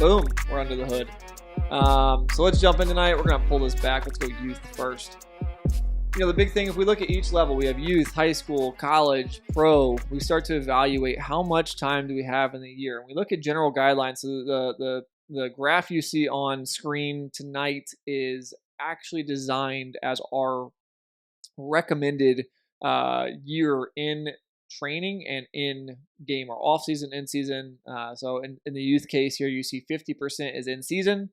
Boom, we're under the hood. So let's jump in tonight. We're going to pull this back. Let's go youth first. The big thing, if we look at each level, we have youth, high school, college, pro. We start to evaluate how much time do we have in the year. And we look at general guidelines. So the graph you see on screen tonight is actually designed as our recommended year in training and in game, or off season, in season. So in the youth case here, you see 50% is in season,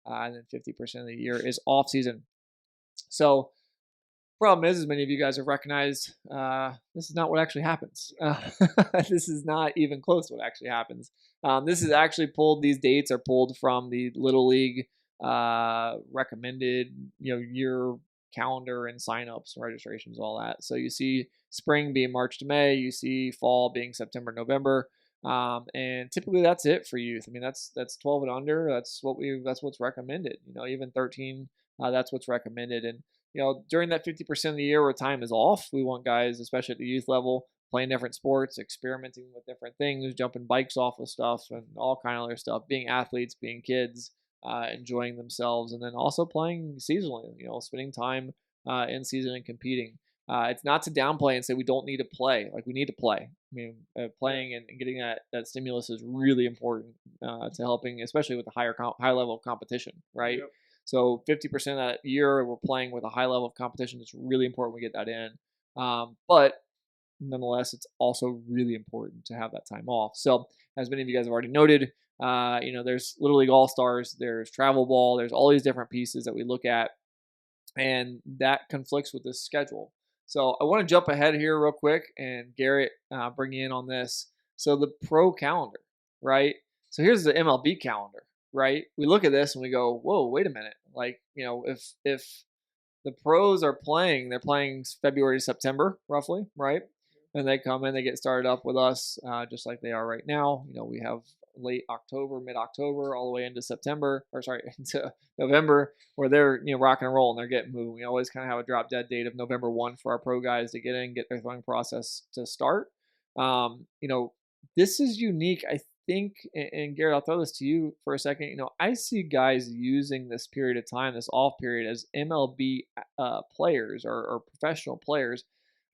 and then 50% of the year is off season. So problem is, as many of you guys have recognized, this is not what actually happens. This is not even close to what actually happens. This is actually pulled, these dates are pulled from the Little League recommended year calendar and signups and registrations, all that. So you see spring being March to May, you see fall being September, November. And typically that's it for youth. I mean, that's 12 and under. That's what's recommended. Even 13, that's what's recommended. And during that 50% of the year where time is off, we want guys, especially at the youth level, playing different sports, experimenting with different things, jumping bikes off of stuff, and all kind of other stuff, being athletes, being kids, enjoying themselves, and then also playing seasonally, spending time in season and competing. It's not to downplay and say we don't need to play. Like, we need to play. I mean, playing and getting that stimulus is really important to helping, especially with the high level of competition, right? Yep. So 50% of that year we're playing with a high level of competition. It's really important we get that in. But nonetheless, it's also really important to have that time off. So as many of you guys have already noted, there's Little League All-Stars, there's travel ball, there's all these different pieces that we look at, and that conflicts with this schedule. So I want to jump ahead here real quick and Garrett bring you in on this. So the pro calendar, right? So here's the MLB calendar. Right? We look at this and we go, whoa, wait a minute. Like, if the pros are playing, they're playing February to September, roughly, right? And they come in, they get started up with us, just like they are right now. We have late October, mid-October, all the way into into November, where they're, rock and roll and they're getting moving. We always kind of have a drop dead date of November 1 for our pro guys to get in, get their throwing process to start. This is unique, I think, and Garrett, I'll throw this to you for a second. I see guys using this period of time, this off period, as MLB players or professional players.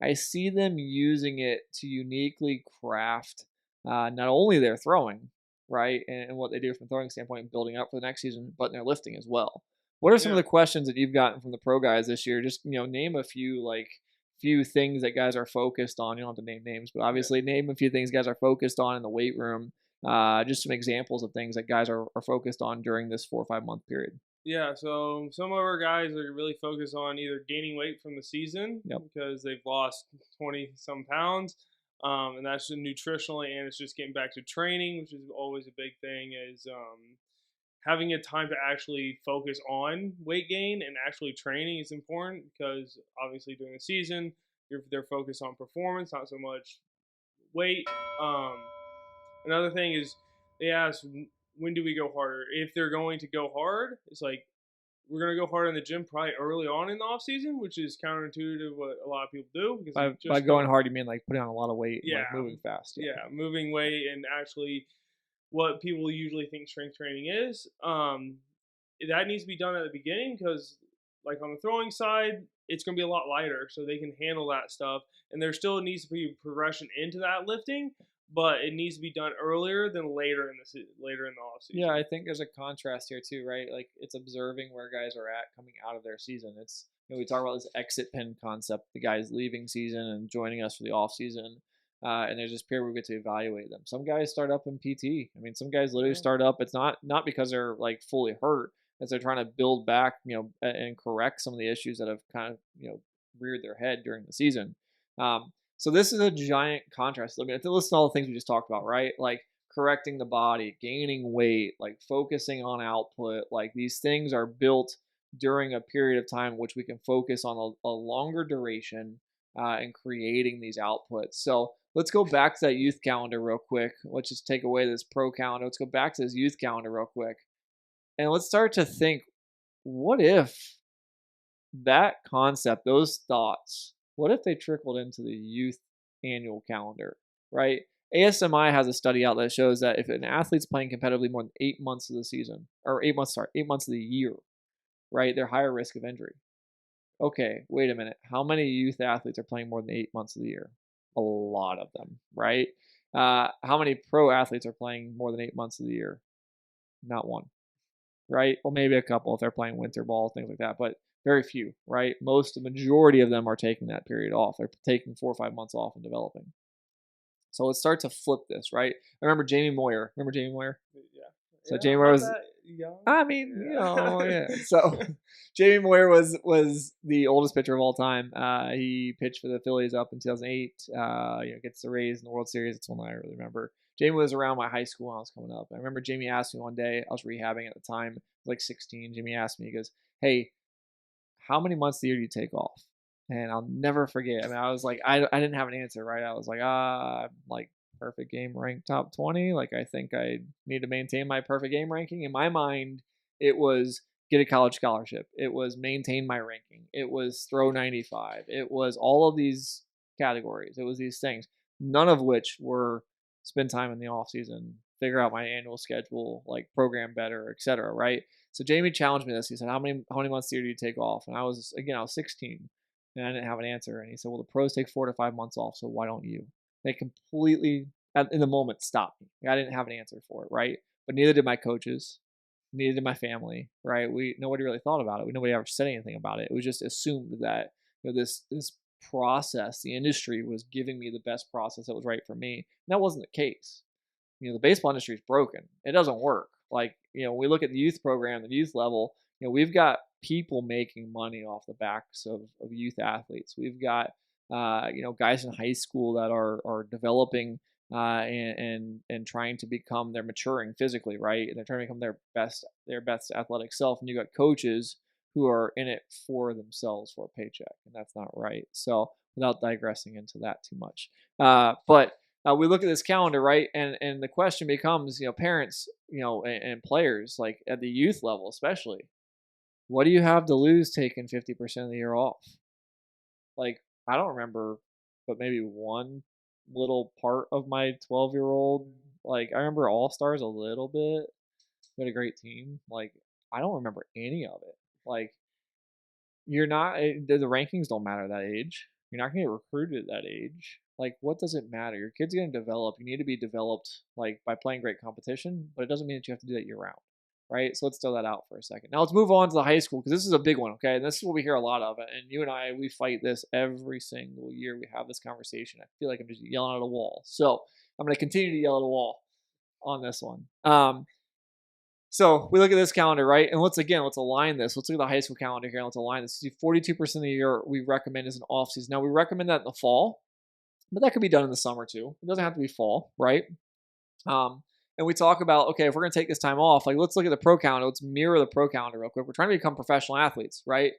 I see them using it to uniquely craft not only their throwing, right, and what they do from a throwing standpoint, building up for the next season, but their lifting as well. What are some of the questions that you've gotten from the pro guys this year? Just name a few things that guys are focused on. You don't have to name names, but obviously name a few things guys are focused on in the weight room. Just some examples of things that guys are focused on during this 4 or 5 month period. Yeah, so some of our guys are really focused on either gaining weight from the season because they've lost 20-some pounds, and that's just nutritionally, and it's just getting back to training, which is always a big thing, is having a time to actually focus on weight gain and actually training is important because obviously during the season, they're focused on performance, not so much weight. Another thing is they ask, when do we go harder? If they're going to go hard, it's like, we're going to go hard in the gym probably early on in the off season, which is counterintuitive what a lot of people do. Because by going hard, you mean like putting on a lot of weight, and like moving fast. Yeah, moving weight and actually what people usually think strength training is. That needs to be done at the beginning because, like, on the throwing side, it's going to be a lot lighter, so they can handle that stuff. And there still needs to be progression into that lifting, but it needs to be done earlier than later in the off season. Yeah, I think there's a contrast here too, right? Like, it's observing where guys are at coming out of their season. It's we talk about this exit pin concept, the guys leaving season and joining us for the off season. And there's this period where we get to evaluate them. Some guys start up in PT. I mean, some guys literally start up. It's not because they're like fully hurt, as they're trying to build back, and correct some of the issues that have kind of, reared their head during the season. So this is a giant contrast. I mean, to listen to all the things we just talked about, right? Like correcting the body, gaining weight, like focusing on output. Like, these things are built during a period of time in which we can focus on a longer duration and creating these outputs. So let's go back to that youth calendar real quick. Let's just take away this pro calendar. Let's go back to this youth calendar real quick. And let's start to think, what if that concept, those thoughts, what if they trickled into the youth annual calendar, right? ASMI has a study out that shows that if an athlete's playing competitively more than 8 months of the season, or 8 months of the year, right, they're higher risk of injury. Okay, wait a minute. How many youth athletes are playing more than 8 months of the year? A lot of them, right? How many pro athletes are playing more than 8 months of the year? Not one, right? Well, maybe a couple if they're playing winter ball, things like that, but very few, right? The majority of them are taking that period off. They're taking 4 or 5 months off and developing. So let's start to flip this, right? I remember Jamie Moyer. Remember Jamie Moyer? Yeah. So Yeah, Jamie I'm Moyer not was, that young. I mean, you Yeah. know, yeah. So Jamie Moyer was the oldest pitcher of all time. He pitched for the Phillies up in 2008. Gets the Rays in the World Series. It's one that I really remember. Jamie was around my high school when I was coming up. I remember Jamie asked me one day, I was rehabbing at the time, I was like 16. Jamie asked me, he goes, "Hey, how many months of the year do you take off?" And I'll never forget. I mean, I was like, I didn't have an answer, right? I was like, I'm like perfect game rank top 20. Like, I think I need to maintain my perfect game ranking. In my mind, it was get a college scholarship. It was maintain my ranking. It was throw 95. It was all of these categories. It was these things, none of which were spend time in the off season, figure out my annual schedule, like program better, etc. Right? So Jamie challenged me this. He said, "How many months a year do you take off?" And I was 16, and I didn't have an answer. And he said, "Well, the pros take 4 to 5 months off, so why don't you?" They completely in the moment stopped me. I didn't have an answer for it, right? But neither did my coaches, neither did my family, right? Nobody really thought about it. Nobody ever said anything about it. It was just assumed that this process, the industry was giving me the best process that was right for me. And that wasn't the case. The baseball industry is broken. It doesn't work. Like, we look at the youth program, the youth level, we've got people making money off the backs of youth athletes. We've got, guys in high school that are developing and trying to become, they're maturing physically, right? And they're trying to become their best athletic self. And you got coaches who are in it for themselves for a paycheck, and that's not right. So without digressing into that too much, but we look at this calendar, right? And the question becomes, parents, and players, like at the youth level, especially, what do you have to lose taking 50% of the year off? Like, I don't remember, but maybe one little part of my 12-year-old. Like, I remember All Stars a little bit. We had a great team. Like, I don't remember any of it. Like, you're not, the rankings don't matter at that age. You're not going to get recruited at that age. Like, what does it matter? Your kid's going to develop. You need to be developed, like, by playing great competition, but it doesn't mean that you have to do that year round, right? So let's throw that out for a second. Now let's move on to the high school, because this is a big one, okay? And this is what we hear a lot of. And you and I, we fight this every single year. We have this conversation. I feel like I'm just yelling at a wall. So I'm going to continue to yell at a wall on this one. So we look at this calendar, right? And let's align this. Let's look at the high school calendar here. Let's align this. 42% of the year we recommend is an off season. Now we recommend that in the fall, but that could be done in the summer too. It doesn't have to be fall, right? And we talk about, okay, if we're going to take this time off, like let's look at the pro calendar. Let's mirror the pro calendar real quick. We're trying to become professional athletes, right?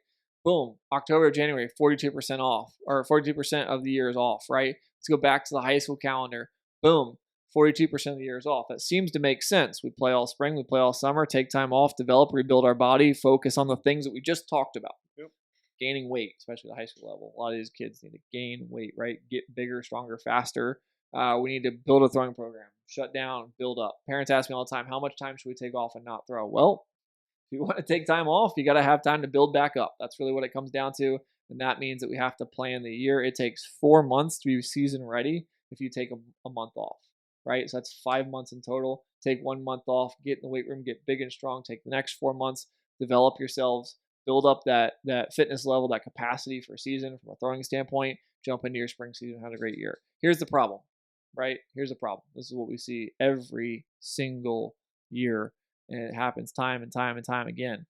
Boom, October, January, 42% off, or 42% of the year is off, right? Let's go back to the high school calendar. Boom, 42% of the year is off. That seems to make sense. We play all spring, we play all summer, take time off, develop, rebuild our body, focus on the things that we just talked about. Yep. Gaining weight, especially at the high school level. A lot of these kids need to gain weight, right? Get bigger, stronger, faster. We need to build a throwing program, shut down, build up. Parents ask me all the time, how much time should we take off and not throw? Well, if you want to take time off, you got to have time to build back up. That's really what it comes down to. And that means that we have to plan the year. It takes 4 months to be season ready if you take a month off, right? So that's 5 months in total. Take 1 month off, get in the weight room, get big and strong. Take the next 4 months, develop yourselves, build up that fitness level, that capacity for a season from a throwing standpoint, jump into your spring season, have a great year. Here's the problem, right? Here's the problem. This is what we see every single year, and it happens time and time and time again.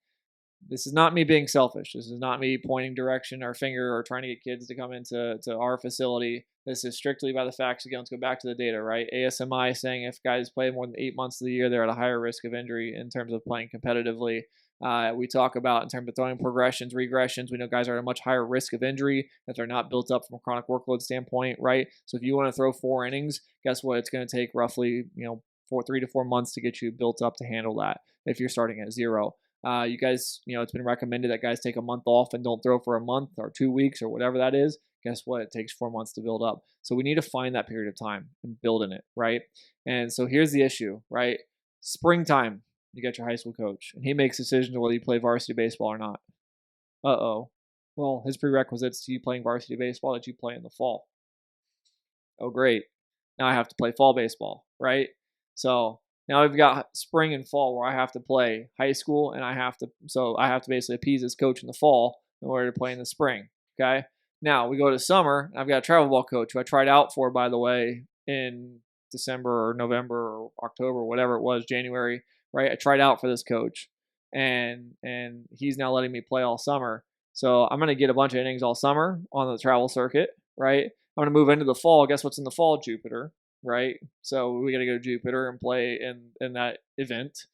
This is not me being selfish. This is not me pointing direction or finger or trying to get kids to come into our facility. This is strictly by the facts. Again, let's go back to the data, right? ASMI saying if guys play more than 8 months of the year, they're at a higher risk of injury in terms of playing competitively. We talk about in terms of throwing progressions, regressions. We know guys are at a much higher risk of injury if they're not built up from a chronic workload standpoint, right? So if you want to throw 4 innings, guess what? It's going to take roughly 3 to 4 months to get you built up to handle that if you're starting at 0. You guys, it's been recommended that guys take a month off and don't throw for a month or 2 weeks or whatever that is. Guess what? It takes 4 months to build up. So we need to find that period of time and build in it, right? And so here's the issue, right? Springtime, you got your high school coach, and he makes decisions on whether you play varsity baseball or not. Uh-oh. Well, his prerequisites to you playing varsity baseball that you play in the fall. Oh, great. Now I have to play fall baseball, right? So now I've got spring and fall where I have to play high school, and I have to basically appease this coach in the fall in order to play in the spring. Okay. Now we go to summer. I've got a travel ball coach who I tried out for, by the way, in December or November or October, whatever it was, January, right? I tried out for this coach, and he's now letting me play all summer. So I'm gonna get a bunch of innings all summer on the travel circuit, right? I'm gonna move into the fall. Guess what's in the fall? Jupiter, right? So we got to go to Jupiter and play in that event.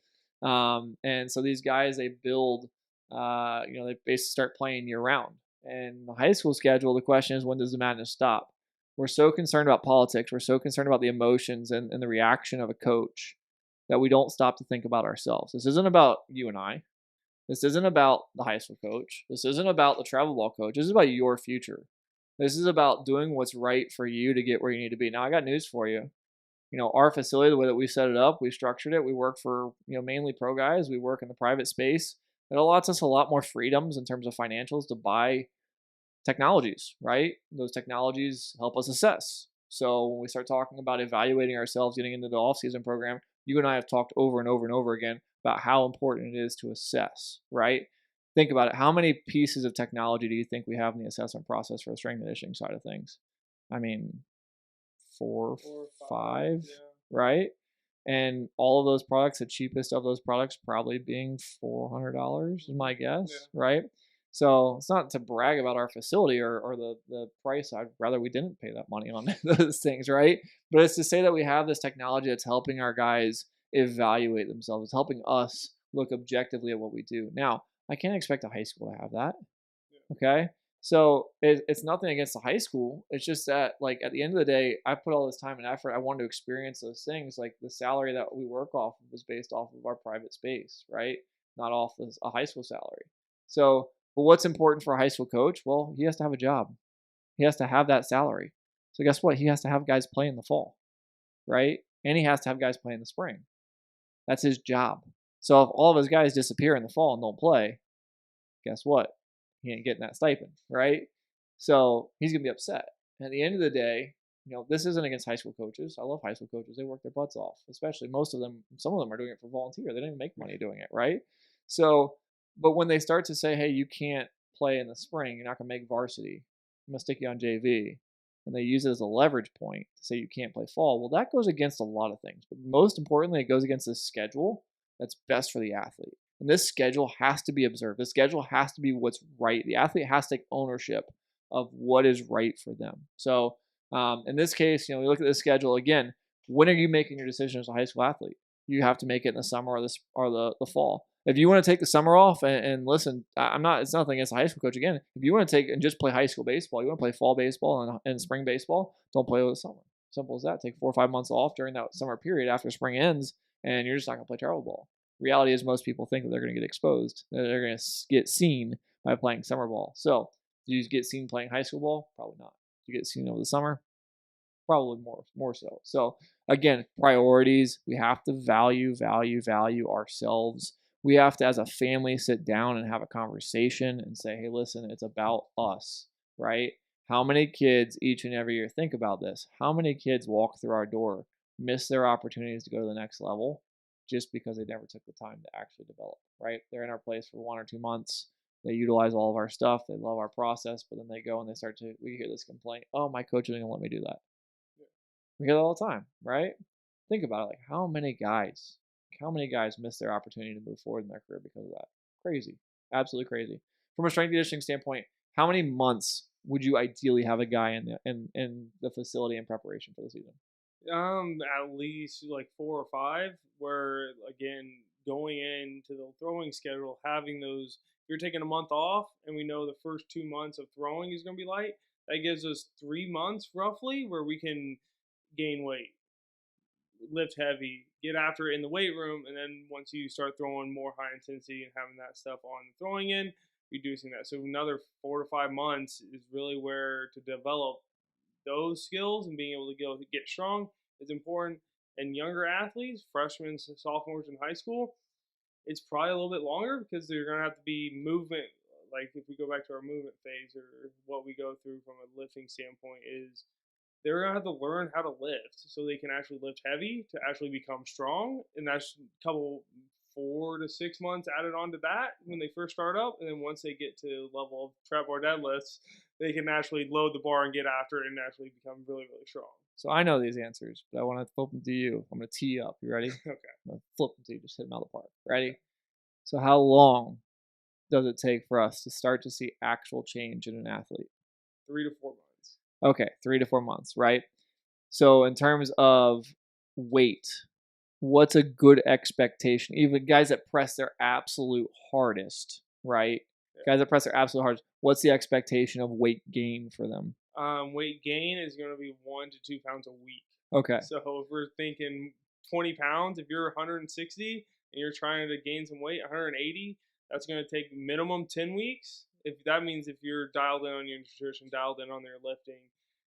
And so these guys, they build, they basically start playing year round. And the high school schedule, the question is, when does the madness stop? We're so concerned about politics. We're so concerned about the emotions and the reaction of a coach that we don't stop to think about ourselves. This isn't about you and I. This isn't about the high school coach. This isn't about the travel ball coach. This is about your future. This is about doing what's right for you to get where you need to be. Now, I got news for you. Our facility, the way that we set it up, we structured it. We work for, mainly pro guys. We work in the private space. It allows us a lot more freedoms in terms of financials to buy technologies, right? Those technologies help us assess. So when we start talking about evaluating ourselves, getting into the off-season program, you and I have talked over and over and over again about how important it is to assess, right? Think about it. How many pieces of technology do you think we have in the assessment process for the strength and conditioning side of things? I mean, four, five, yeah. right? And all of those products, the cheapest of those products probably being $400 is my guess, right? So it's not to brag about our facility or the price. I'd rather we didn't pay that money on those things, right? But it's to say that we have this technology that's helping our guys evaluate themselves. It's helping us look objectively at what we do. Now, I can't expect a high school to have that. Okay. So it's nothing against the high school. It's just that, like, at the end of the day, I put all this time and effort. I wanted to experience those things. Like, the salary that we work off of is based off of our private space, right? Not off a high school salary. So, but what's important for a high school coach? Well, he has to have a job. He has to have that salary. So guess what? He has to have guys play in the fall, right? And he has to have guys play in the spring. That's his job. So if all of his guys disappear in the fall and don't play, guess what? He ain't getting that stipend, right? So he's gonna be upset. And at the end of the day, this isn't against high school coaches. I love high school coaches. They work their butts off, especially most of them. Some of them are doing it for volunteer. They don't even make money doing it, right? So, but when they start to say, hey, you can't play in the spring, you're not gonna make varsity, I'm gonna stick you on JV, and they use it as a leverage point to say you can't play fall, well, that goes against a lot of things. But most importantly, it goes against the schedule that's best for the athlete. And this schedule has to be observed. This schedule has to be what's right. The athlete has to take ownership of what is right for them. So in this case, we look at the schedule again. When are you making your decision as a high school athlete? You have to make it in the summer or the fall. If you want to take the summer off and listen, it's nothing against a high school coach. Again, if you want to take and just play high school baseball, you want to play fall baseball and spring baseball, don't play with the summer. Simple as that. Take 4 or 5 months off during that summer period after spring ends, and you're just not going to play travel ball. Reality is most people think that they're going to get exposed, that they're going to get seen by playing summer ball. So, do you get seen playing high school ball? Probably not. Do you get seen over the summer? Probably more so. So, again, priorities. We have to value ourselves. We have to, as a family, sit down and have a conversation and say, hey, listen, it's about us, right? How many kids each and every year, think about this, how many kids walk through our door, miss their opportunities to go to the next level just because they never took the time to actually develop, right? They're in our place for 1 or 2 months. They utilize all of our stuff. They love our process, but then they go and we hear this complaint, oh, my coach isn't going to let me do that. We hear that all the time, right? Think about it. Like, how many guys miss their opportunity to move forward in their career because of that? Crazy. Absolutely crazy. From a strength conditioning standpoint, how many months would you ideally have a guy in the facility in preparation for the season? At least like 4 or 5. Where again, going into the throwing schedule, having those, you're taking a month off, and we know the first 2 months of throwing is going to be light. That gives us 3 months roughly where we can gain weight, lift heavy, get after it in the weight room, and then once you start throwing more high intensity and having that stuff on the throwing end, reducing that. So another 4 to 5 months is really where to develop those skills and being able to go to get strong is important. And younger athletes, freshmen, sophomores in high school, it's probably a little bit longer because they're going to have to be movement. Like if we go back to our movement phase or what we go through from a lifting standpoint is they're going to have to learn how to lift so they can actually lift heavy to actually become strong. And that's a couple 4 to 6 months added on to that when they first start up. And then once they get to the level of trap bar deadlifts, they can actually load the bar and get after it and actually become really, really strong. So I know these answers, but I want to flip them to you. I'm going to tee you up. You ready? Okay. I'm going to flip them to you. Just hit them out of the park. Ready? So how long does it take for us to start to see actual change in an athlete? 3 to 4 months. Okay, 3 to 4 months, right? So in terms of weight, what's a good expectation? Even guys that press their absolute hardest, right? Yeah. Guys that press their absolute hardest, what's the expectation of weight gain for them? Weight gain is going to be 1 to 2 pounds a week. Okay. So if we're thinking 20 pounds, if you're 160 and you're trying to gain some weight, 180, that's going to take minimum 10 weeks. If that means if you're dialed in on your nutrition, dialed in on their lifting,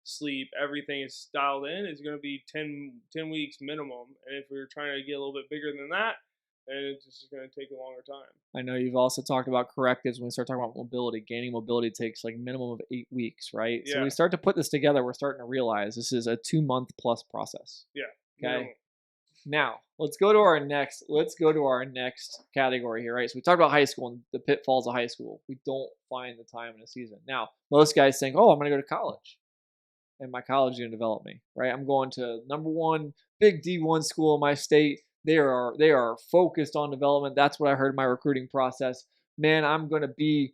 sleep, everything is dialed in, it's going to be 10 weeks minimum. And if we're trying to get a little bit bigger than that, then it's just going to take a longer time. I know you've also talked about correctives when we start talking about mobility. Gaining mobility takes like minimum of 8 weeks, right? Yeah. So we start to put this together, we're starting to realize this is a 2-month plus process. Yeah. Okay. Minimum. Now let's go to our next category here, right? So we talked about high school and the pitfalls of high school. We don't find the time in a season. Now, most guys think, oh, I'm going to go to college. And my college is going to develop me, right? I'm going to #1 big D1 school in my state. They are focused on development. That's what I heard in my recruiting process. Man, I'm going to be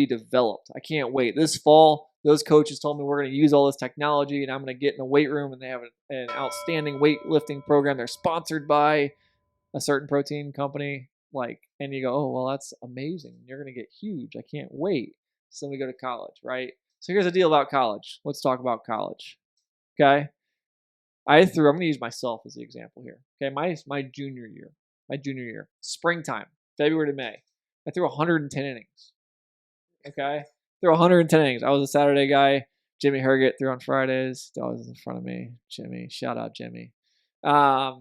developed. I can't wait. This fall, those coaches told me we're going to use all this technology and I'm going to get in a weight room and they have an outstanding weightlifting program. They're sponsored by a certain protein company. And you go, oh, well, that's amazing. You're going to get huge. I can't wait. So then we go to college, right? So here's the deal about college. Let's talk about college. Okay. I'm going to use myself as the example here. Okay. My junior year, springtime, February to May, I threw 110 innings. Okay. Threw 110 innings. I was a Saturday guy. Jimmy Herget threw on Fridays. Always in front of me. Jimmy. Shout out Jimmy. I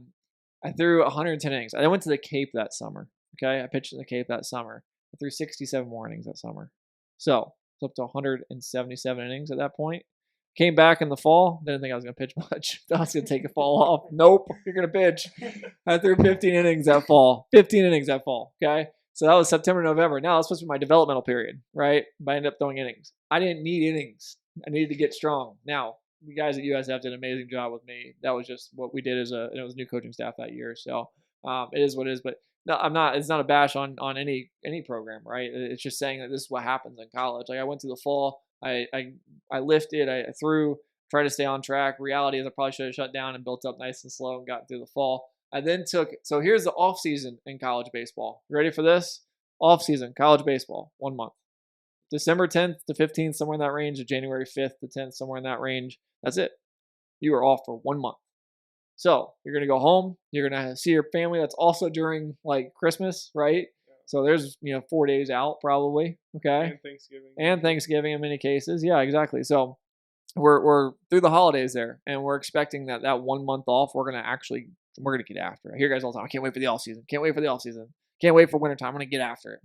threw 110 innings. I went to the Cape that summer. Okay. I pitched in the Cape that summer. I threw 67 more innings that summer. So it's up to 177 innings at that point. Came back in the fall. Didn't think I was going to pitch much. Thought I was going to take a fall off. Nope. You're going to pitch. I threw 15 innings that fall. 15 innings that fall. Okay. So that was September, November. Now it's supposed to be my developmental period, right? But I ended up throwing innings. I didn't need innings. I needed to get strong. Now, the guys at USF did an amazing job with me. That was just what we did it was a new coaching staff that year. So it is what it is. But no, I'm not. It's not a bash on any program, right? It's just saying that this is what happens in college. Like I went through the fall. I lifted. I threw. Tried to stay on track. Reality is I probably should have shut down and built up nice and slow and got through the fall. I then so here's the off season in college baseball. You ready for this? Off season, college baseball, 1 month. December 10th to 15th, somewhere in that range, or January 5th to 10th, somewhere in that range. That's it. You are off for 1 month. So you're going to go home. You're going to see your family. That's also during like Christmas, right? Yeah. So there's 4 days out probably. Okay. And Thanksgiving in many cases. Yeah, exactly. So we're through the holidays there, and we're expecting that 1 month off, we're going to get after it. I hear guys all the time, I can't wait for the off season. Can't wait for the off season. Can't wait for wintertime. I'm going to get after it.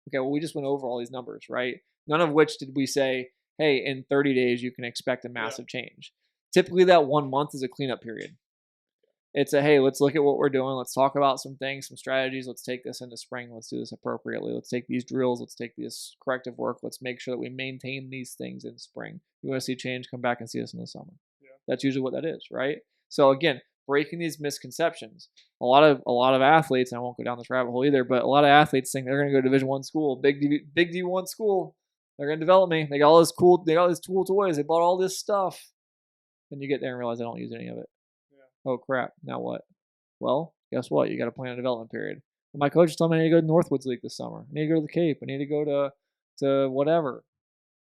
Okay, well, we just went over all these numbers, right? None of which did we say, hey, in 30 days, you can expect a massive change. Typically, that 1 month is a cleanup period. It's hey, let's look at what we're doing. Let's talk about some things, some strategies. Let's take this into spring. Let's do this appropriately. Let's take these drills. Let's take this corrective work. Let's make sure that we maintain these things in spring. You want to see change, come back and see us in the summer. Yeah. That's usually what that is, right? So again, breaking these misconceptions. A lot of athletes, and I won't go down this rabbit hole either, but a lot of athletes think they're going to go to Division I school, big D1 school. They're going to develop me. They got all these cool toys. They bought all this stuff. Then you get there and realize I don't use any of it. Oh, crap. Now what? Well, guess what? You got to plan a development period. Well, my coach told me I need to go to Northwoods League this summer. I need to go to the Cape. I need to go to whatever.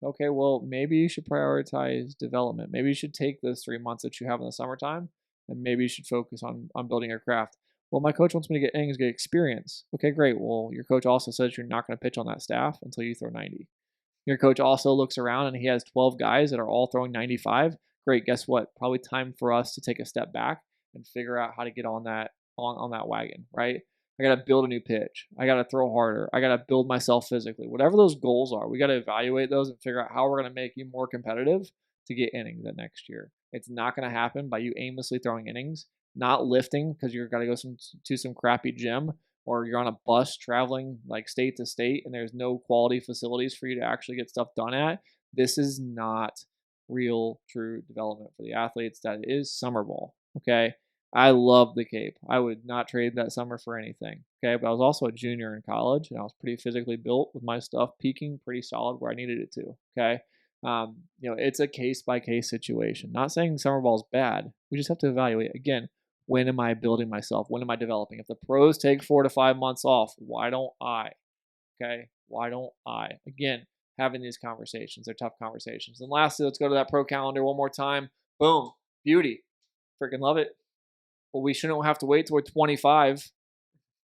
Okay, well, maybe you should prioritize development. Maybe you should take those 3 months that you have in the summertime, and maybe you should focus on building your craft. Well, my coach wants me to get innings, get experience. Okay, great. Well, your coach also says you're not going to pitch on that staff until you throw 90. Your coach also looks around and he has 12 guys that are all throwing 95. Great. Guess what? Probably time for us to take a step back and figure out how to get on that wagon, right? I got to build a new pitch. I got to throw harder. I got to build myself physically. Whatever those goals are, we got to evaluate those and figure out how we're going to make you more competitive to get innings that next year. It's not going to happen by you aimlessly throwing innings, not lifting because you're got to go to some crappy gym, or you're on a bus traveling like state to state and there's no quality facilities for you to actually get stuff done at. This is not real, true development for the athletes. That is summer ball. Okay. I love the Cape. I would not trade that summer for anything. Okay. But I was also a junior in college and I was pretty physically built with my stuff peaking pretty solid where I needed it to. Okay. It's a case by case situation. Not saying summer ball is bad. We just have to evaluate again. When am I building myself? When am I developing? If the pros take 4 to 5 months off, why don't I? Okay. Why don't I? Again, having these conversations. They're tough conversations. And lastly, let's go to that pro calendar one more time. Boom. Beauty. Freaking love it. Well, we shouldn't have to wait till we're 25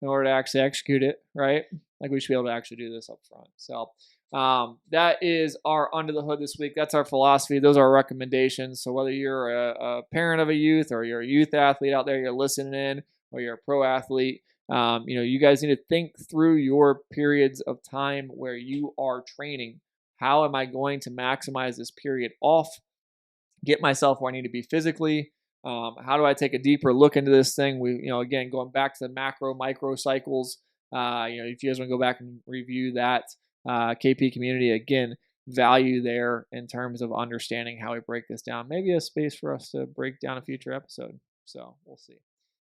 in order to actually execute it, right? Like we should be able to actually do this up front. So that is our under the hood this week. That's our philosophy. Those are our recommendations. So whether you're a parent of a youth or you're a youth athlete out there, you're listening in, or you're a pro athlete, you guys need to think through your periods of time where you are training. How am I going to maximize this period off? Get myself where I need to be physically. How do I take a deeper look into this thing? Again, going back to the macro, micro cycles. If you guys want to go back and review that KP community, again, value there in terms of understanding how we break this down. Maybe a space for us to break down a future episode. So we'll see.